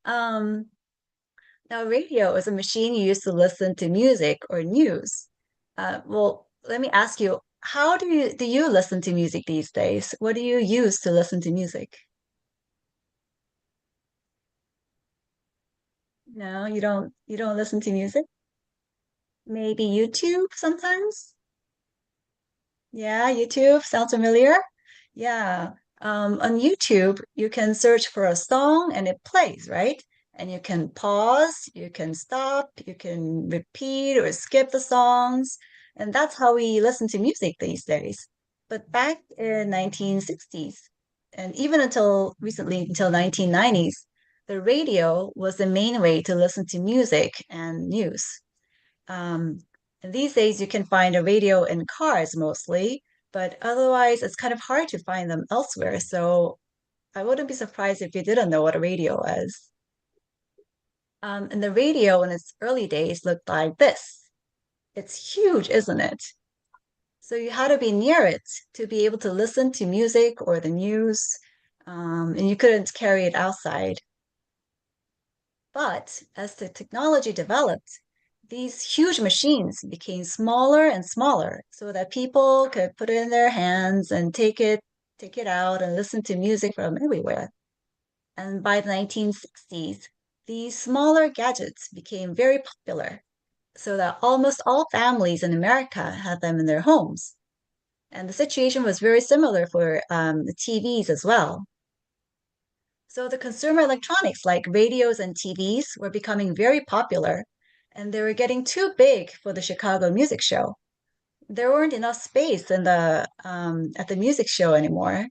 Um, Now, radio is a machine you use to listen to music or news. Well, let me ask you, how do you listen to music these days? What do you use to listen to music? No, you don't listen to music? Maybe YouTube sometimes? Yeah, YouTube sounds familiar. Yeah. On YouTube, you can search for a song and it plays, right? And you can pause, you can stop, you can repeat or skip the songs. And that's how we listen to music these days. But back in 1960s, and even until recently, until 1990s, the radio was the main way to listen to music and news. Um, and these days you can find a radio in cars mostly, but otherwise it's kind of hard to find them elsewhere. So I wouldn't be surprised if you didn't know what a radio is. And the radio in its early days looked like this. It's huge, isn't it? So you had to be near it to be able to listen to music or the news, and you couldn't carry it outside. But as the technology developed, these huge machines became smaller and smaller so that people could put it in their hands and take it out and listen to music from everywhere. And by the 1960s, these smaller gadgets became very popular so that almost all families in America had them in their homes. And the situation was very similar for the TVs as well. So the consumer electronics like radios and TVs were becoming very popular, and they were getting too big for the Chicago music show. There weren't enough space in the at the music show anymore.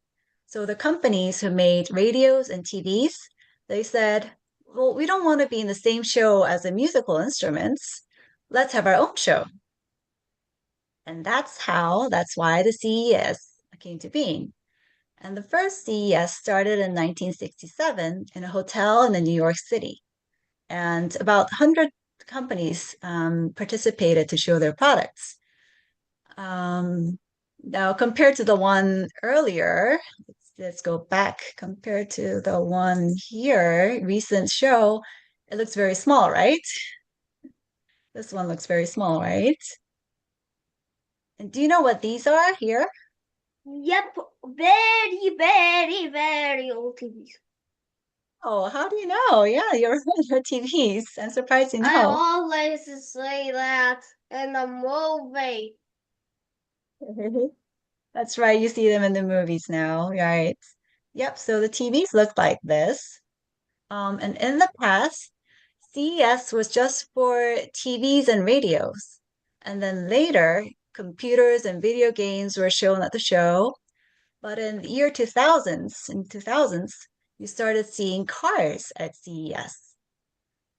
So the companies who made radios and TVs, they said, "Well, we don't want to be in the same show as the musical instruments. Let's have our own show." And that's why the CES came to being. And the first CES started in 1967 in a hotel in the New York City. And about 100 companies participated to show their products. Now, compared to the one earlier, let's go back. Compared to the one here, recent show, it looks very small, right? This one looks very small, right? And do you know what these are here? Yep, very, very, very old TVs. Oh, how do you know? Yeah, you're your TVs. I'm surprised you I know. always say that in the movie. That's right. You see them in the movies now, right? Yep. So the TVs look like this. And in the past, CES was just for TVs and radios. And then later, computers and video games were shown at the show. But in the year 2000s, you started seeing cars at CES.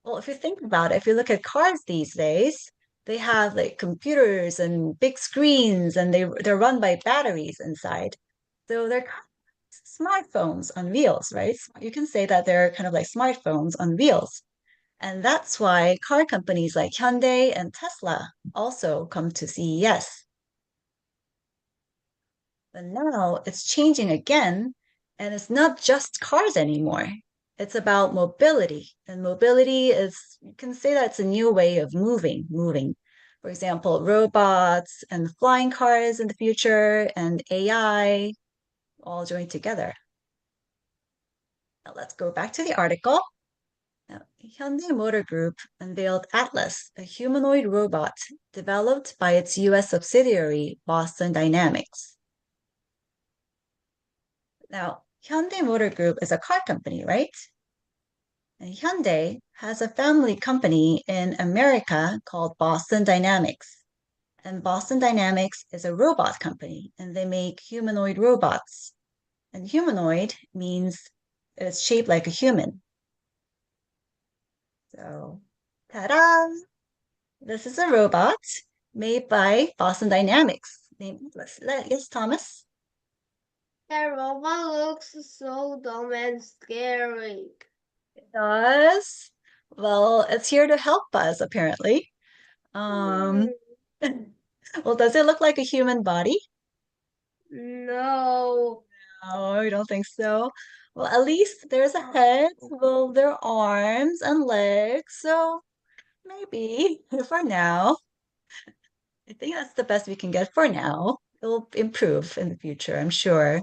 Well, if you think about it, if you look at cars these days, they have like computers and big screens and they're run by batteries inside. So they're kind of smartphones on wheels, right? You can say that they're kind of like smartphones on wheels. And that's why car companies like Hyundai and Tesla also come to CES. But now it's changing again, and it's not just cars anymore. It's about mobility. And mobility is, you can say that's a new way of moving. For example, robots and flying cars in the future and AI all joined together. Now let's go back to the article. Now, Hyundai Motor Group unveiled Atlas, a humanoid robot developed by its US subsidiary, Boston Dynamics. Now, Hyundai Motor Group is a car company, right? And Hyundai has a family company in America called Boston Dynamics. And Boston Dynamics is a robot company, and they make humanoid robots. And humanoid means it's shaped like a human. So, ta-da! This is a robot made by Boston Dynamics. Yes, Thomas? The robot looks so dumb and scary. It does. Well, it's here to help us, apparently. Um, Hmm, well, does it look like a human body? no. No, I don't think so. Well, at least there's a head. Well, there are arms and legs. So maybe for now, I think that's the best we can get for now. It'll improve in the future, I'm sure.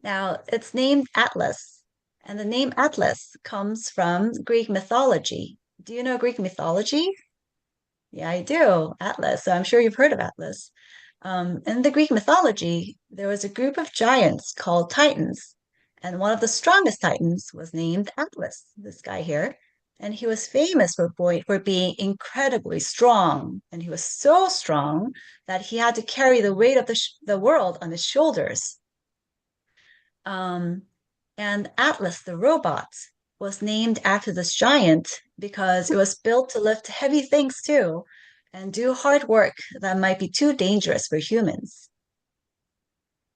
Now, it's named Atlas, and the name Atlas comes from Greek mythology. Do you know Greek mythology? Yeah, I do. Atlas. So I'm sure you've heard of Atlas. In the Greek mythology, there was a group of giants called Titans, and one of the strongest Titans was named Atlas, this guy here. And he was famous for being incredibly strong. And he was so strong that he had to carry the weight of the world on his shoulders. Um, and Atlas, the robot, was named after this giant because it was built to lift heavy things too and do hard work that might be too dangerous for humans.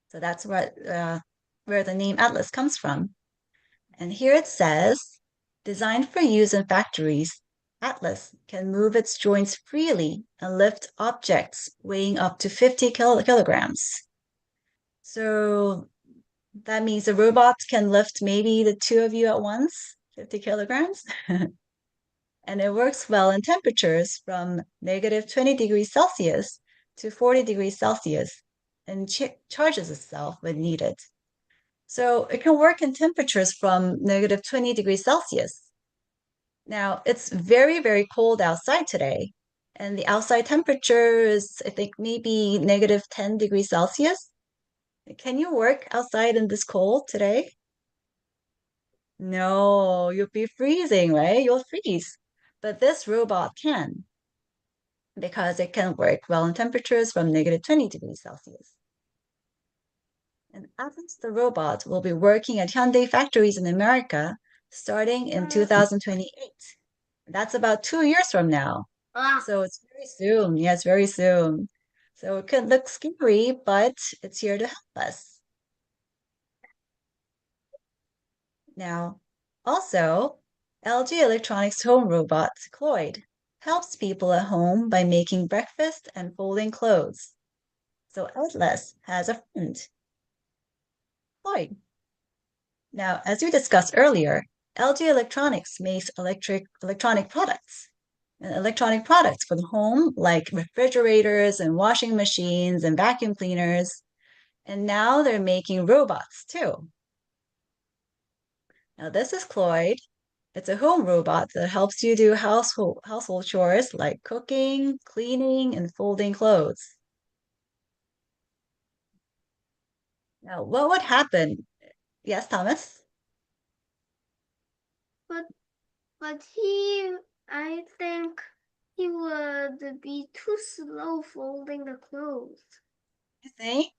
So that's where the name Atlas comes from. And here it says, designed for use in factories, Atlas can move its joints freely and lift objects weighing up to 50 kilograms. So that means the robot can lift maybe the two of you at once, 50 kilograms. And it works well in temperatures from negative 20 degrees Celsius to 40 degrees Celsius and charges itself when needed. So it can work in temperatures from negative 20 degrees Celsius. Now, it's very, very cold outside today, and the outside temperature is, I think, maybe negative 10 degrees Celsius. Can you work outside in this cold today? No, you'll be freezing, right? You'll freeze. But this robot can because it can work well in temperatures from negative 20 degrees Celsius. And Atlas the robot will be working at Hyundai factories in America starting in 2028. That's about 2 years from now. Ah, So it's very soon. Yes, very soon. So it could look scary, but it's here to help us. Now, also, LG Electronics home robot Cloyd helps people at home by making breakfast and folding clothes. So Atlas has a friend, Cloyd. Now, as we discussed earlier, LG Electronics makes electronic products. And electronic products for the home, like refrigerators and washing machines and vacuum cleaners. And now they're making robots too. Now, this is Cloyd. It's a home robot that helps you do household chores like cooking, cleaning, and folding clothes. Now, what would happen? Yes, Thomas? but I think he would be too slow folding the clothes. You think?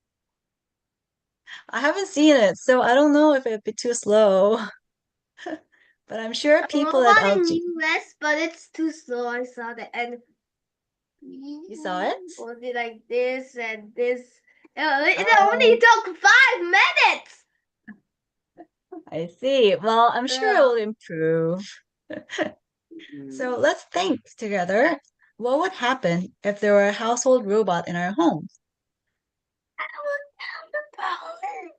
I haven't seen it, so I don't know if it'd be too slow. But I'm sure A people at robot in LG, US, but it's too slow. I saw that, and you saw it? was it like this and this? It only Oh, took 5 minutes. I see. Well, I'm sure it Yeah. will improve. So let's think together. What would happen if there were a household robot in our home? I will tell the power.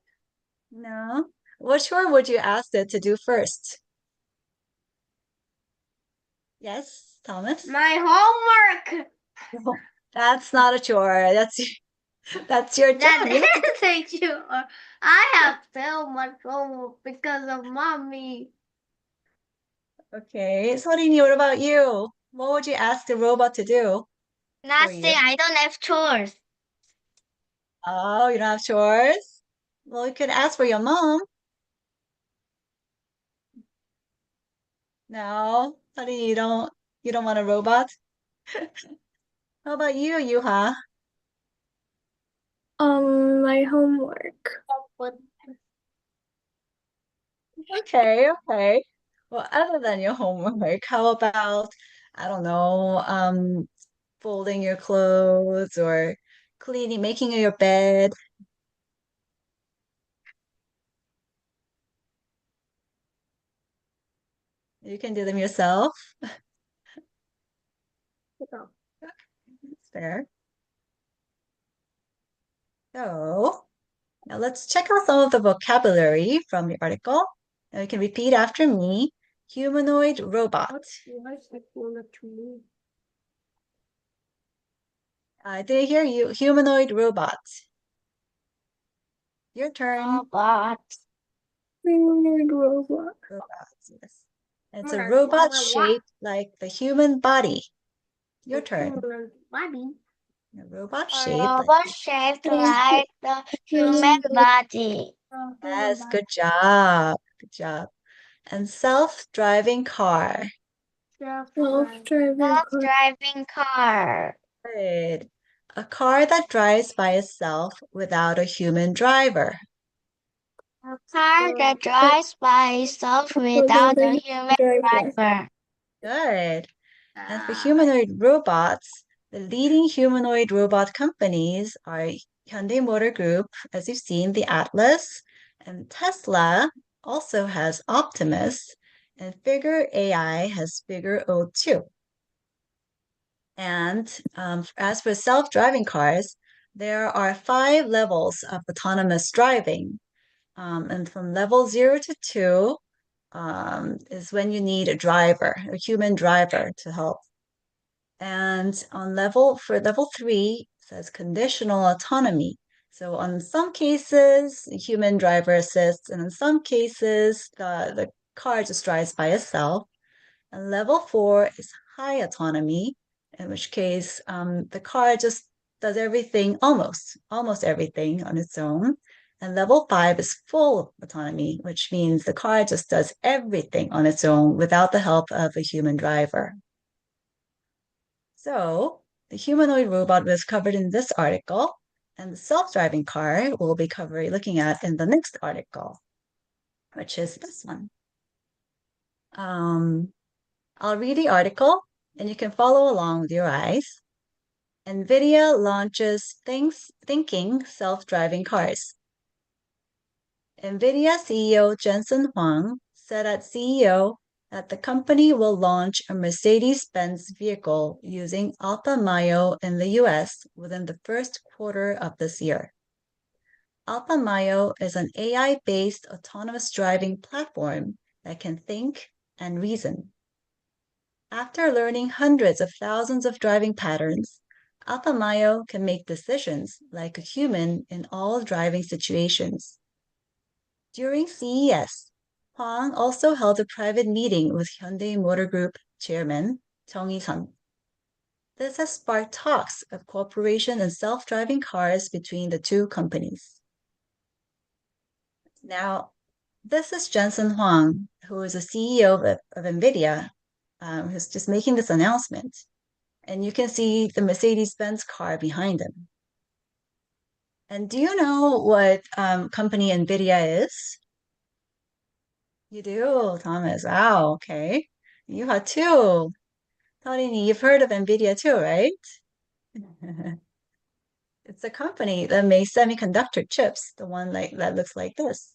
No. What chore would you ask it to do first? Yes, Thomas? My homework. No, that's not a chore. That's your That job. You have to is a chore. I have so much homework because of mommy. Okay. So what about you? What would you ask the robot to do for you? Nothing. I don't have chores. Oh, you don't have chores? Well, you could ask for your mom. No, honey, you don't want a robot? How about you, Yuha? My homework. But Okay, okay. Well, other than your homework, how about, I don't know, folding your clothes or cleaning, making your bed? You can do them yourself. That's fair. So, Now let's check out some of the vocabulary from the article. Now you can repeat after me. Humanoid robot. What's equivalent to me? I didn't hear you. Humanoid robot. Your turn. Robot. Humanoid robot. Robots, yes. It's a Alright, robot what? shaped like the human body. Your The turn. humanoid body. A robot A shaped like robot shaped like the human body. Human yes, body. good job. Good job. And self-driving car. Self-driving car. Self-driving car. Good. A car that drives by itself without a human driver. A car that drives by itself without a human driver. Good. And for Ah, humanoid robots, the leading humanoid robot companies are Hyundai Motor Group, as you've seen, the Atlas, and Tesla also has Optimus, and Figure AI has Figure O2. And as for self-driving cars, there are 5 levels of autonomous driving. And from level 0 to 2 is when you need a driver, a human driver to help. And for level 3, it says conditional autonomy. So on some cases, human driver assists, and in some cases, the car just drives by itself. And level 4 is high autonomy, in which case the car just does everything, almost everything on its own. And level 5 is full autonomy, which means the car just does everything on its own without the help of a human driver. So the humanoid robot was covered in this article, and the self-driving car we'll be looking at in the next article, which is this one. Um, I'll read the article, and you can follow along with your eyes. NVIDIA launches thinking self-driving cars. NVIDIA CEO Jensen Huang said at CEO that the company will launch a Mercedes-Benz vehicle using Alpha Mayo in the US within the first quarter of this year. Alpha Mayo is an AI-based autonomous driving platform that can think and reason. After learning hundreds of thousands of driving patterns, Alpha Mayo can make decisions like a human in all driving situations. During CES, Huang also held a private meeting with Hyundai Motor Group chairman Chung Yi-sun. This has sparked talks of cooperation in self-driving cars between the two companies. Now, this is Jensen Huang, who is the CEO of NVIDIA, who's just making this announcement. And you can see the Mercedes-Benz car behind him. And do you know what company NVIDIA is? You do, Thomas. Wow, okay. You have too. Tony, you've heard of NVIDIA too, right? It's a company that makes semiconductor chips, the one that looks like this.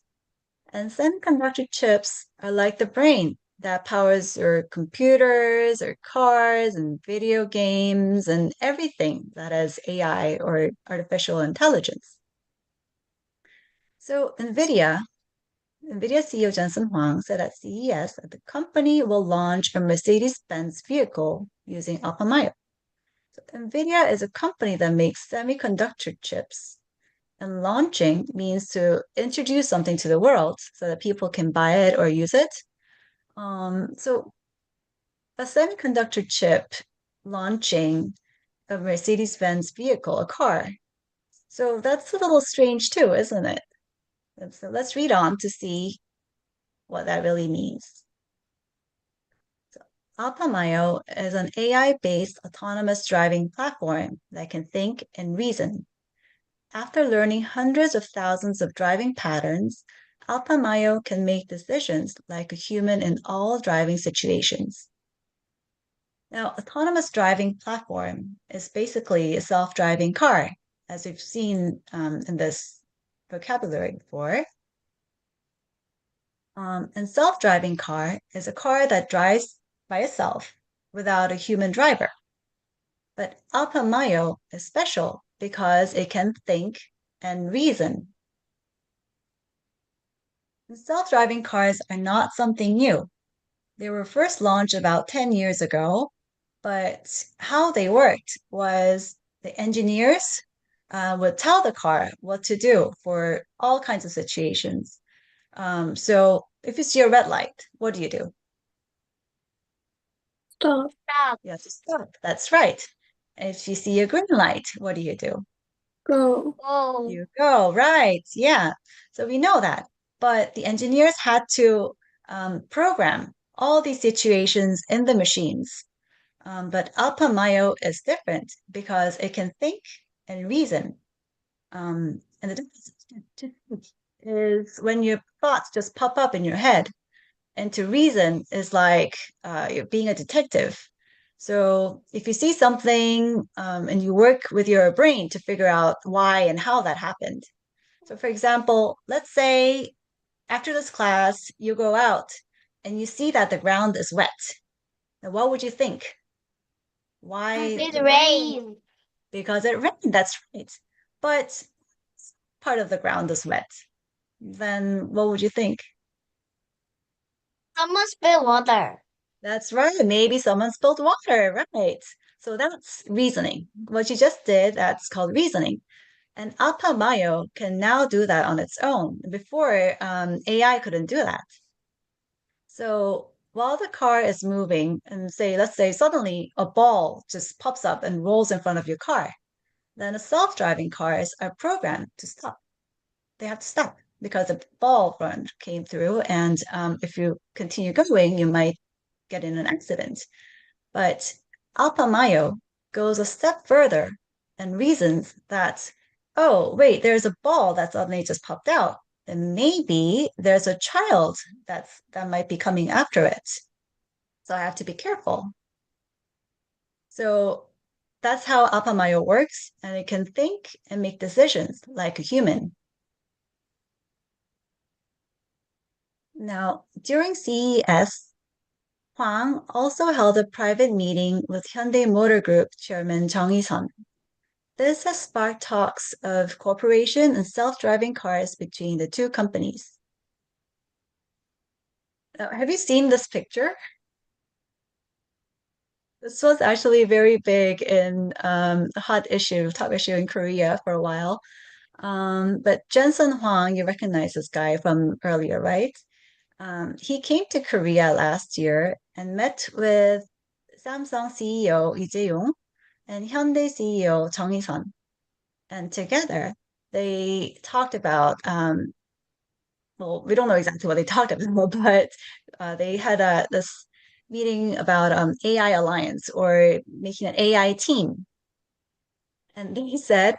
And semiconductor chips are like the brain that powers your computers or cars and video games and everything that has AI or artificial intelligence. So NVIDIA CEO Jensen Huang said at CES that the company will launch a Mercedes-Benz vehicle using Alpamayo. So NVIDIA is a company that makes semiconductor chips, and launching means to introduce something to the world so that people can buy it or use it. So a semiconductor chip launching a Mercedes-Benz vehicle, a car. So that's a little strange too, isn't it? So let's read on to see what that really means. So, Alpamayo is an AI-based autonomous driving platform that can think and reason. After learning hundreds of thousands of driving patterns, Alpamayo can make decisions like a human in all driving situations. Now, autonomous driving platform is basically a self-driving car, as we've seen in this vocabulary before. And self-driving car is a car that drives by itself without a human driver. But Alpamayo is special because it can think and reason. Self-driving cars are not something new. They were first launched about 10 years ago, but how they worked was the engineers would tell the car what to do for all kinds of situations. So if you see a red light, what do you do? Stop. Stop. You have to stop. That's right. If you see a green light, what do you do? Go. Go. You go, right. Yeah. So we know that. But the engineers had to program all these situations in the machines. But Alpha Mayo is different because it can think and reason. And the difference is when your thoughts just pop up in your head, and to reason is like you're being a detective. So if you see something and you work with your brain to figure out why and how that happened. So, for example, let's say after this class, you go out and you see that the ground is wet. Now, what would you think? Why? It rain. Because it rained, that's right. But part of the ground is wet. Then what would you think? Someone spilled water. That's right. Maybe someone spilled water, right? So that's reasoning. What you just did, that's called reasoning. And Alpha Bio can now do that on its own. Before, AI couldn't do that. So while the car is moving, and say, let's say suddenly a ball just pops up and rolls in front of your car, then the self-driving cars are programmed to stop. They have to stop because a ball run came through, and if you continue going, you might get in an accident. But Alpha Mayo goes a step further and reasons that, oh, wait, there's a ball that suddenly just popped out. And maybe there's a child that might be coming after it. So I have to be careful. So that's how Alpha Mayo works, and it can think and make decisions like a human. Now, during CES, Huang also held a private meeting with Hyundai Motor Group chairman Jung Hee-sun. This has sparked talks of cooperation and self-driving cars between the two companies. Now, have you seen this picture? This was actually very big in a top issue in Korea for a while. But Jensen Huang, you recognize this guy from earlier, right? He came to Korea last year and met with Samsung CEO Lee Jae-yong and Hyundai CEO Jung Hee-sun. And together, they talked about, well, we don't know exactly what they talked about, but they had this meeting about AI alliance or making an AI team. And they said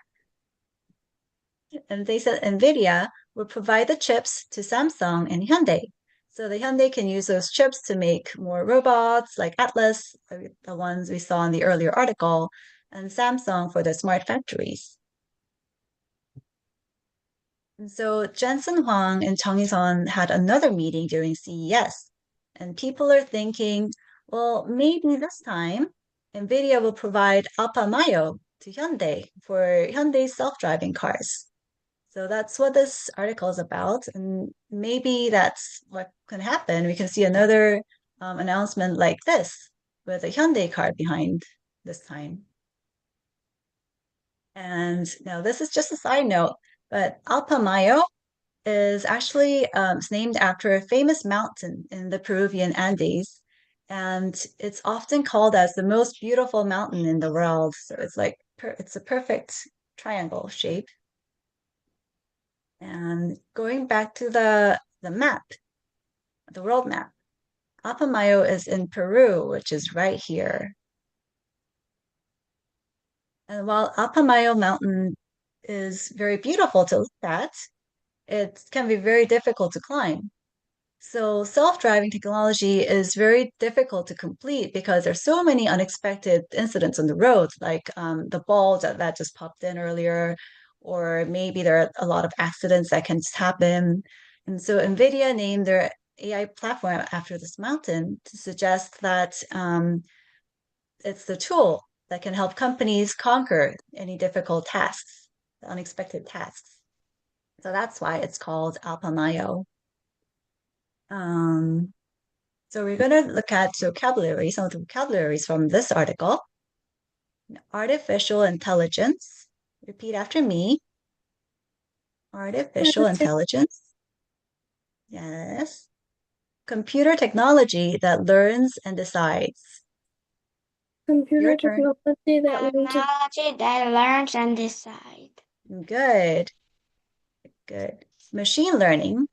NVIDIA will provide the chips to Samsung and Hyundai. So the Hyundai can use those chips to make more robots like Atlas, the ones we saw in the earlier article, and Samsung for the smart factories. And so Jensen Huang and Chung Hee-sun had another meeting during CES, and people are thinking, well, maybe this time NVIDIA will provide Alpha Mayo to Hyundai for Hyundai's self-driving cars. So that's what this article is about. And maybe that's what can happen. We can see another announcement like this with a Hyundai car behind this time. And now this is just a side note, but Alpamayo is actually it's named after a famous mountain in the Peruvian Andes. And it's often called as the most beautiful mountain in the world. So it's like it's a perfect triangle shape. And going back to the map, the world map, Apamayo is in Peru, which is right here. And while Apamayo Mountain is very beautiful to look at, it can be very difficult to climb. So self-driving technology is very difficult to complete because there's so many unexpected incidents on the road, like the ball that just popped in earlier, or maybe there are a lot of accidents that can just happen. And so NVIDIA named their AI platform after this mountain to suggest that it's the tool that can help companies conquer any difficult tasks, unexpected tasks. So that's why it's called Alpamayo. Um, so we're going to look at vocabulary, some of the vocabularies from this article. Artificial intelligence. Repeat after me. Artificial intelligence. Yes. Computer technology that learns and decides. Your Computer turn. technology that learns. Technology that learns and decides. Good. Good. Machine learning.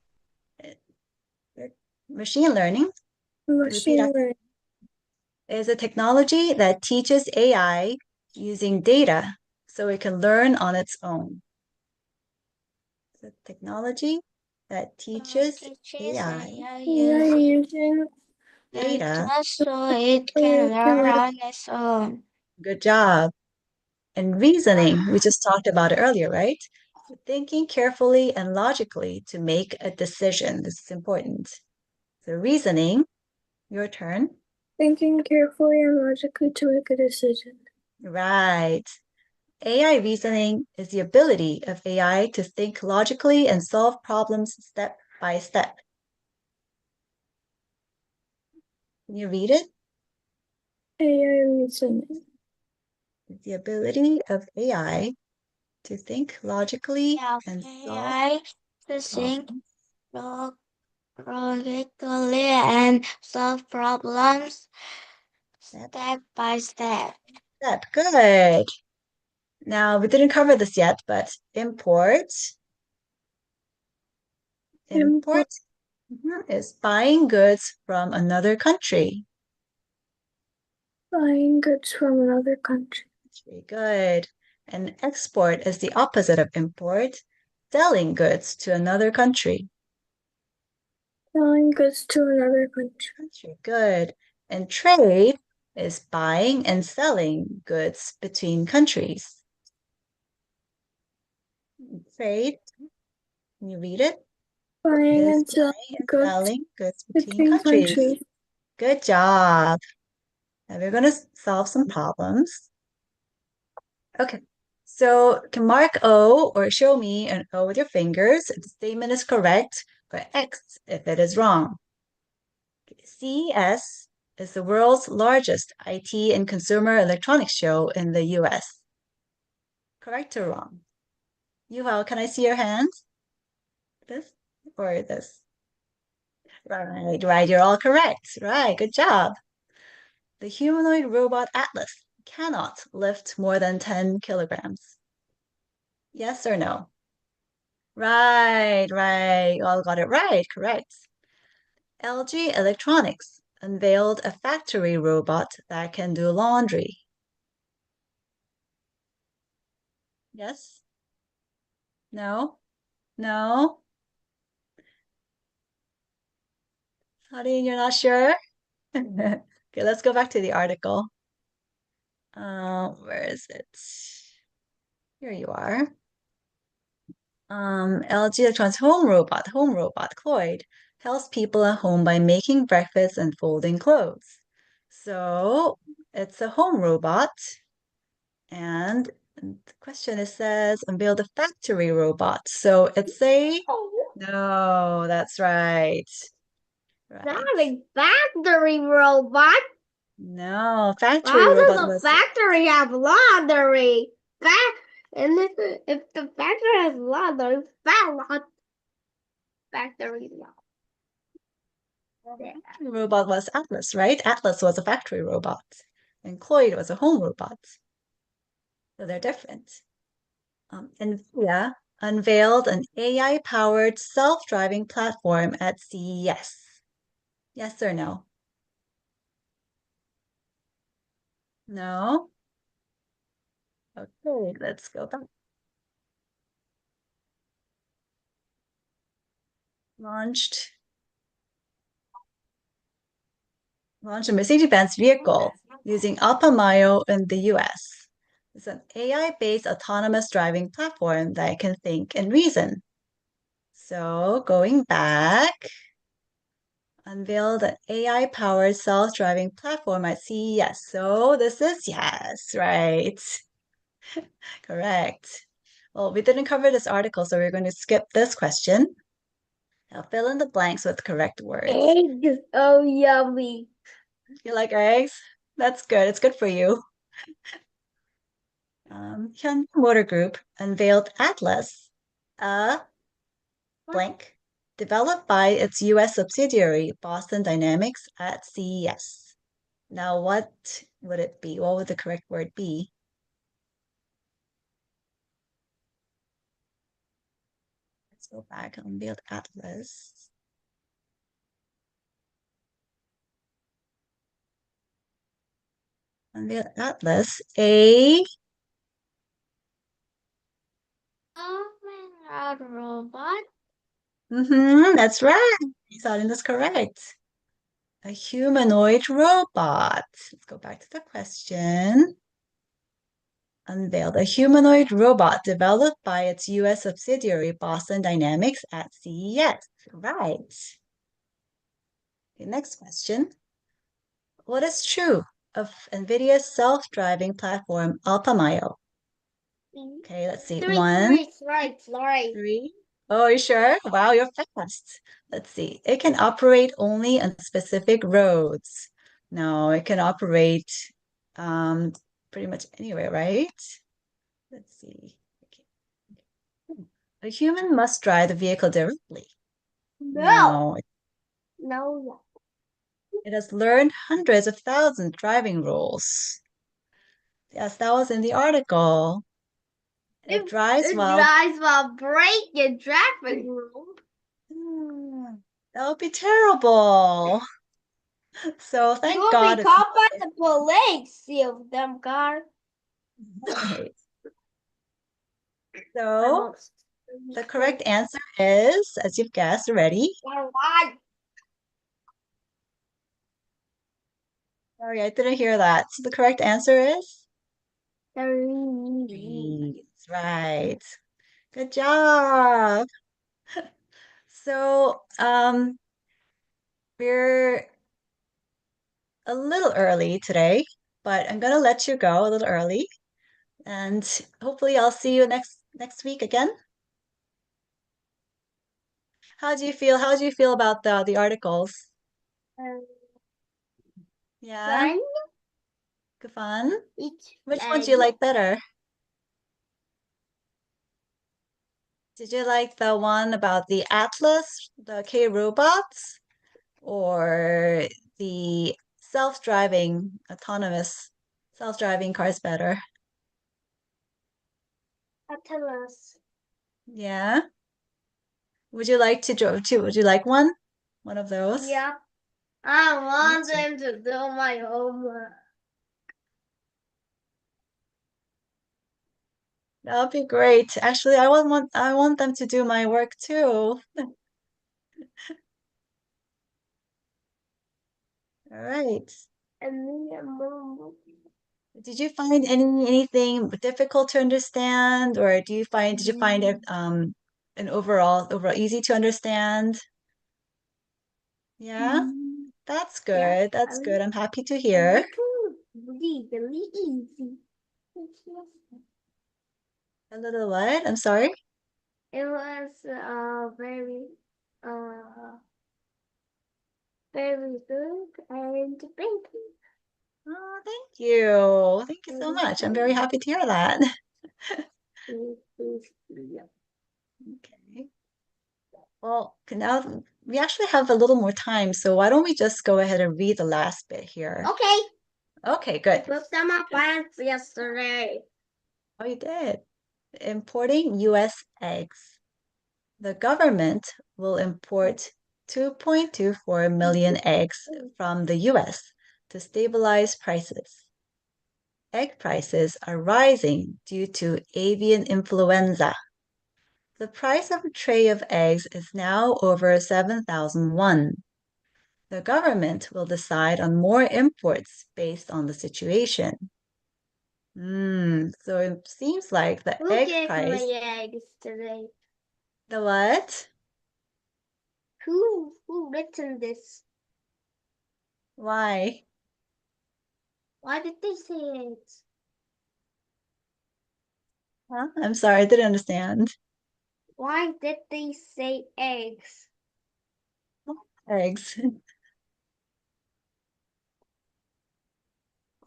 Machine learning. Repeat Machine after learning. is a technology that teaches AI using data so it can learn on its own. It's a technology that teaches AI AI using data. so it can it can learn learn. on its own. Good job. And reasoning, we just talked about it earlier, right? Thinking carefully and logically to make a decision. This is important. So reasoning, your turn. Thinking carefully and logically to make a decision. Right. AI reasoning is the ability of AI to think logically and solve problems step by step. Can you read it? AI reasoning. The ability of AI to think logically Help and solve AI to think problems. logically and solve problems Step, step by step. step. Good. Now, we didn't cover this yet, but import. Import. Import is buying goods from another country. Buying goods from another country. Very good. And export is the opposite of import, selling goods to another country. Selling goods to another country. Good. And trade is buying and selling goods between countries. Trade, can you read it? Buying Is and selling buying and goods selling goods between between countries. countries. Good job. Now we're going to solve some problems. Okay. So can mark O or show me an O with your fingers if the statement is correct, or X if it is wrong. CES is the world's largest IT and consumer electronics show in the US. Correct or wrong? Yuhao, can I see your hands? This or this? Right, you're all correct. Right, good job. The humanoid robot Atlas cannot lift more than 10 kilograms. Yes or no? Right. You all got it right, correct. LG Electronics unveiled a factory robot that can do laundry. Yes? No? No? Honey, you're not sure? Okay, let's go back to the article. Where is it? Here you are. LG Electronics home robot, Cloyd, helps people at home by making breakfast and folding clothes. So it's a home robot. And the question it says, unveil the factory robot. So it's a, no, that's right. Not Right. a factory robot. No, factory How robot does a was, factory have laundry? And if the factory has laundry, factory laundry. factory robot was Atlas, right? Atlas was a factory robot, and Cloyd was a home robot. So they're different. NVIDIA unveiled an AI-powered self-driving platform at CES. Yes or no? No? Okay, let's go back. Launched a Mercedes-Benz vehicle using Alpamayo in the US. It's an AI-based autonomous driving platform that can think and reason. So going back, unveiled an AI-powered self-driving platform at CES. So this is yes, right? Correct. Well, we didn't cover this article, so we're going to skip this question. Now fill in the blanks with correct words. Eggs. Oh, yummy. You like eggs? That's good. It's good for you. Hyundai Motor Group unveiled Atlas, a blank, developed by its U.S. subsidiary, Boston Dynamics, at CES. Now, what would it be? What would the correct word be? Let's go back. Unveiled Atlas. Unveiled Atlas, a A robot. That's right. You thought it was correct. A humanoid robot. Let's go back to the question. Unveiled a humanoid robot developed by its US subsidiary Boston Dynamics at CES. Right. Okay, next question. What is true of NVIDIA's self-driving platform Alpamayo? Okay, let's see. One, Right. three. Oh, you sure? Wow, you're fast. Let's see. It can operate only on specific roads. No, it can operate um, pretty much anywhere, right? Let's see. Okay. A human must drive the vehicle directly. No. No, No. it has learned hundreds of thousands driving rules. Yes, that was in the article. It drives It while drives while breaking traffic rules. Hmm, that would be terrible. So You thank will be God it's caught by the police, you dumb car. not right. I So must. the correct answer is, as you've guessed already. Why? Sorry, I didn't hear that. So the correct answer is Three. three. That's right. Good job. So we're a little early today, but I'm gonna let you go a little early, and hopefully I'll see you next week again. How do you feel? How do you feel about the articles? Um, Yeah, One good fun. each Which one do egg. you like better? Did you like the one about the Atlas, the K robots, or the self-driving, autonomous, self-driving cars better? Atlas. Yeah. Would you like to drive too? Would you like one? One of those? Yeah. I Me want too. them to do my homework. That would be great. Actually, I want them to do my work too. All right. And me and mom. Did you find anything difficult to understand, or did you find it an overall easy to understand? Yeah, that's Yeah. good. A That's little, good. I'm happy to a hear. little really easy. A little what? I'm sorry. It was very uh very good and thank you. Oh, thank you. Thank you so Very much. I'm very good. happy to hear that. Yeah. Okay. Well, now we actually have a little more time, so why don't we just go ahead and read the last bit here? Okay. Okay, good. Put them up plans yesterday. Oh, you did. Importing U.S. eggs. The government will import 2.24 million eggs from the US to stabilize prices. Egg prices are rising due to avian influenza. The price of a tray of eggs is now over 7,000 won. The government will decide on more imports based on the situation. So it seems like the Who egg gave my price, eggs today? the what? Who written this? Why? Why did they say eggs? Huh? I'm sorry, I didn't understand. Why did they say eggs? eggs.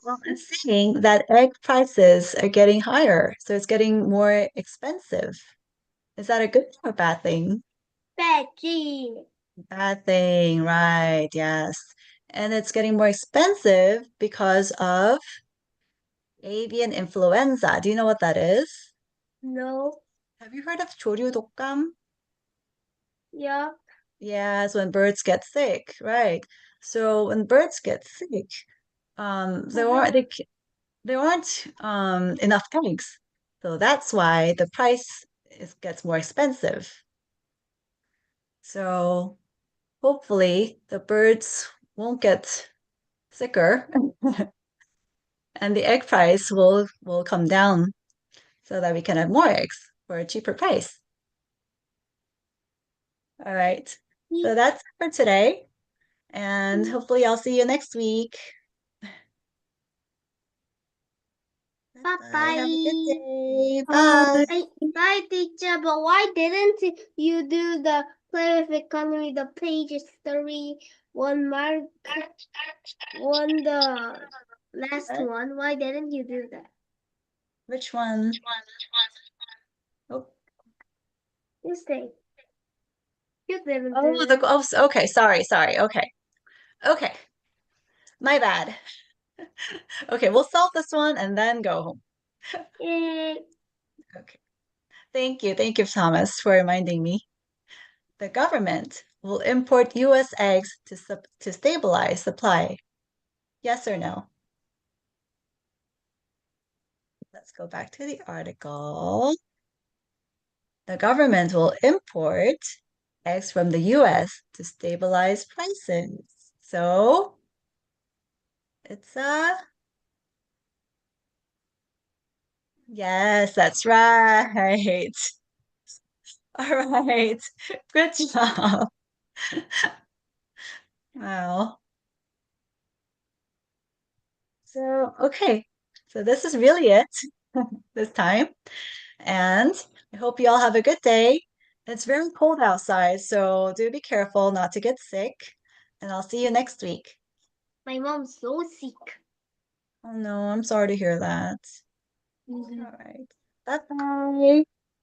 Well, it's saying that egg prices are getting higher, so it's getting more expensive. Is that a good or bad thing? Veggie. Bad thing, right? Yes. And it's getting more expensive because of avian influenza. Do you know what that is? No. Have you heard of 조류독감? Yeah. Yes, when birds get sick, right? So when birds get sick, there aren't enough eggs. So that's why the price gets more expensive. So hopefully the birds won't get sicker and the egg price will come down so that we can have more eggs for a cheaper price. All right. So that's it for today. And hopefully I'll see you next week. Bye Bye. Have a good bye. day. Bye. Bye, teacher. But why didn't you do the play with economy? The page is 31 mark. On the last What? one. Why didn't you do that? Which one? Oh, You say. You didn't oh, do that. okay. Sorry. Okay. Okay. My bad. Okay, we'll solve this one and then go home. Yay. Okay. Thank you. Thank you, Thomas, for reminding me. The government will import US eggs to stabilize supply. Yes or no? Let's go back to the article. The government will import eggs from the US to stabilize prices. So it's a yes, that's right. All right. Good job. Wow. So, okay. So this is really it this time. And I hope you all have a good day. It's very cold outside, so do be careful not to get sick. And I'll see you next week. My mom's so sick. Oh no, I'm sorry to hear that. Mhm. All right. Bye bye.